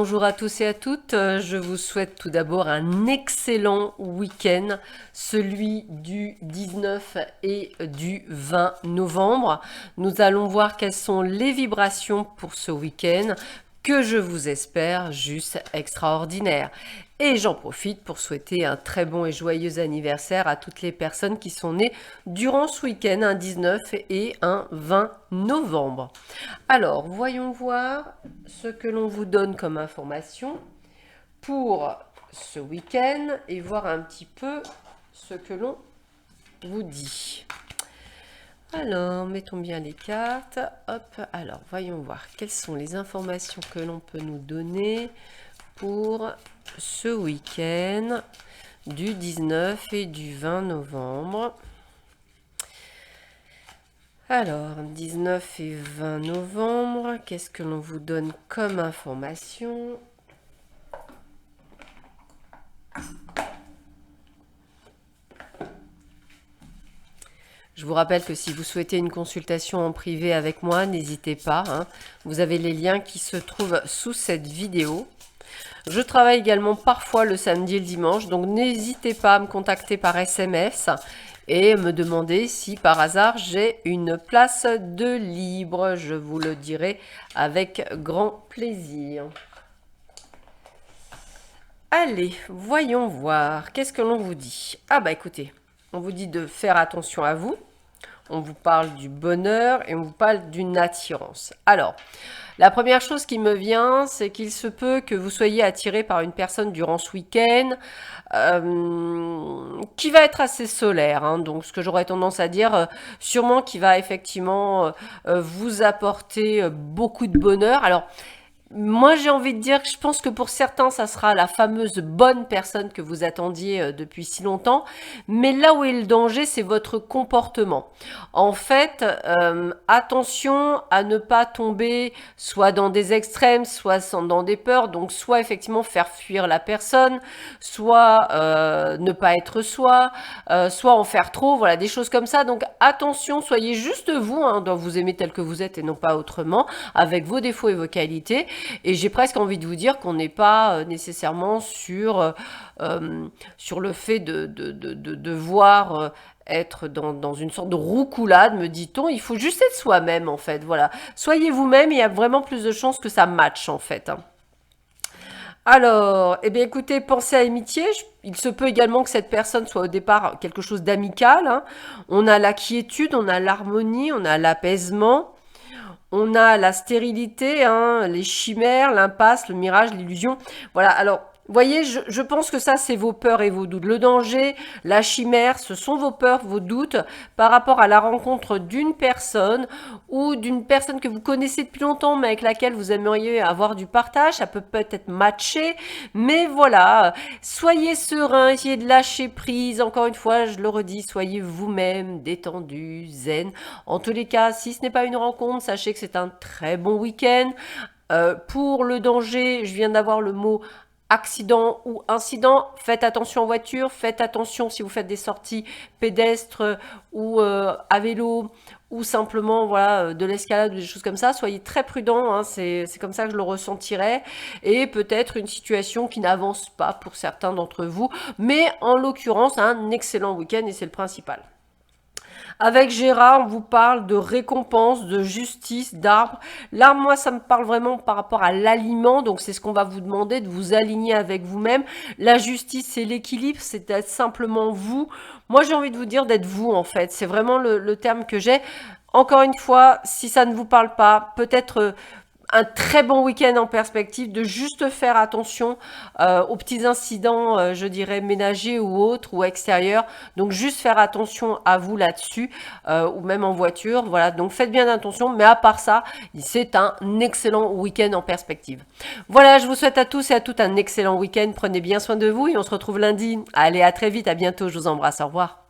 Bonjour à tous et à toutes, je vous souhaite tout d'abord un excellent week-end, celui du 19 et du 20 novembre. Nous allons voir quelles sont les vibrations pour ce week-end, que je vous espère juste extraordinaire. Et j'en profite pour souhaiter un très bon et joyeux anniversaire à toutes les personnes qui sont nées durant ce week-end, un 19 et un 20 novembre. Alors, voyons voir ce que l'on vous donne comme information pour ce week-end et voir un petit peu ce que l'on vous dit. Alors, mettons bien les cartes. Hop, alors, voyons voir quelles sont les informations que l'on peut nous donner pour ce week-end du 19 et du 20 novembre. Alors, 19 et 20 novembre, qu'est-ce que l'on vous donne comme information? Je vous rappelle que si vous souhaitez une consultation en privé avec moi, n'hésitez pas, hein. Vous avez les liens qui se trouvent sous cette vidéo. Je travaille également parfois le samedi et le dimanche, donc n'hésitez pas à me contacter par SMS et me demander si par hasard j'ai une place de libre. Je vous le dirai avec grand plaisir. Allez, voyons voir. Qu'est-ce que l'on vous dit? Ah bah écoutez, on vous dit de faire attention à vous. On vous parle du bonheur et on vous parle d'une attirance. Alors, la première chose qui me vient, c'est qu'il se peut que vous soyez attiré par une personne durant ce week-end qui va être assez solaire. Hein. Donc, ce que j'aurais tendance à dire, sûrement qui va effectivement vous apporter beaucoup de bonheur. Alors, moi, j'ai envie de dire que je pense que pour certains, ça sera la fameuse bonne personne que vous attendiez depuis si longtemps. Mais là où est le danger, c'est votre comportement. En fait, attention à ne pas tomber soit dans des extrêmes, soit dans des peurs. Donc, soit effectivement faire fuir la personne, soit ne pas être soi, soit en faire trop. Voilà, des choses comme ça. Donc, attention, soyez juste vous, hein, dans vous aimer tel que vous êtes et non pas autrement, avec vos défauts et vos qualités. Et j'ai presque envie de vous dire qu'on n'est pas nécessairement sur le fait de devoir être dans une sorte de roucoulade, me dit-on. Il faut juste être soi-même, en fait. Voilà. Soyez vous-même, il y a vraiment plus de chances que ça matche, en fait. Alors, eh bien écoutez, pensez à l'amitié. Il se peut également que cette personne soit au départ quelque chose d'amical. Hein. On a la quiétude, on a l'harmonie, on a l'apaisement. On a la stérilité, hein, les chimères, l'impasse, le mirage, l'illusion. Voilà, alors, vous voyez, je pense que ça, c'est vos peurs et vos doutes. Le danger, la chimère, ce sont vos peurs, vos doutes par rapport à la rencontre d'une personne ou d'une personne que vous connaissez depuis longtemps, mais avec laquelle vous aimeriez avoir du partage. Ça peut peut-être matcher, mais voilà, soyez serein, essayez de lâcher prise. Encore une fois, je le redis, soyez vous-même, détendu, zen. En tous les cas, si ce n'est pas une rencontre, sachez que c'est un très bon week-end. Pour le danger, je viens d'avoir le mot accident ou incident. Faites attention en voiture, faites attention si vous faites des sorties pédestres ou à vélo ou simplement voilà de l'escalade ou des choses comme ça. Soyez très prudents, hein, c'est comme ça que je le ressentirais. Et peut-être une situation qui n'avance pas pour certains d'entre vous, mais en l'occurrence un excellent week-end et c'est le principal. Avec Gérard, on vous parle de récompense, de justice, d'arbre. Là, moi, ça me parle vraiment par rapport à l'aliment. Donc, c'est ce qu'on va vous demander, de vous aligner avec vous-même. La justice, c'est l'équilibre, c'est d'être simplement vous. Moi, j'ai envie de vous dire d'être vous, en fait. C'est vraiment le terme que j'ai. Encore une fois, si ça ne vous parle pas, peut-être un très bon week-end en perspective, de juste faire attention aux petits incidents, je dirais, ménagers ou autres, ou extérieurs. Donc, juste faire attention à vous là-dessus, ou même en voiture. Voilà, donc faites bien attention. Mais à part ça, c'est un excellent week-end en perspective. Voilà, je vous souhaite à tous et à toutes un excellent week-end. Prenez bien soin de vous et on se retrouve lundi. Allez, à très vite, à bientôt. Je vous embrasse. Au revoir.